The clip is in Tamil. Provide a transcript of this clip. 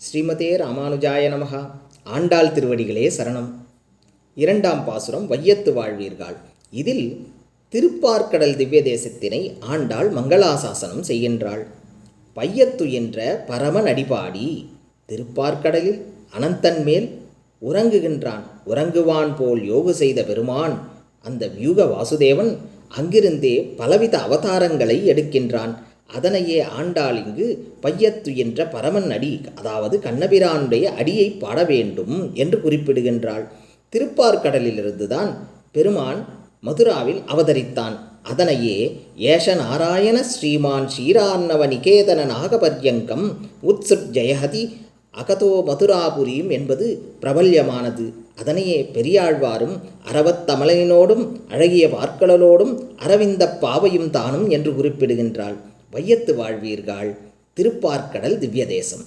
ஸ்ரீமதே ராமானுஜாய நமஹ. ஆண்டாள் திருவடிகளே சரணம். இரண்டாம் பாசுரம் வையத்து வாழ்வீர்கள். இதில் திருப்பார்க்கடல் திவ்ய தேசத்தினை ஆண்டாள் மங்களாசாசனம் செய்கின்றாள். பையத்து என்ற பரமன் அடிபாடி திருப்பார்க்கடலில் அனந்தன் மேல் உறங்குகின்றான். உறங்குவான் போல் யோகு செய்த பெருமான் அந்த வியூக வாசுதேவன் அங்கிருந்தே பலவித அவதாரங்களை எடுக்கின்றான். அதனையே ஆண்டாள் இங்கு பையத்து என்ற பரமன் அடி, அதாவது கண்ணபிரானுடைய அடியை பாட வேண்டும் என்று குறிப்பிடுகின்றாள். திருப்பார்க்கடலிலிருந்துதான் பெருமான் மதுராவில் அவதரித்தான். அதனையே ஏஷ நாராயண ஸ்ரீமான் ஸ்ரீரார்ணவ நிகேதன நாகபர்யங்கம் உத்சுட் ஜெயஹதி அகதோ மதுராபுரியும் என்பது பிரபல்யமானது. அதனையே பெரியாழ்வாரும் அரவத்தமலையினோடும் அழகிய பார்க்கடலோடும் அரவிந்த பாவையும் தானும் என்று குறிப்பிடுகின்றாள். வையத்து வாழ்வீர்கள் திருப்பார்க்கடல் திவ்ய தேசம்.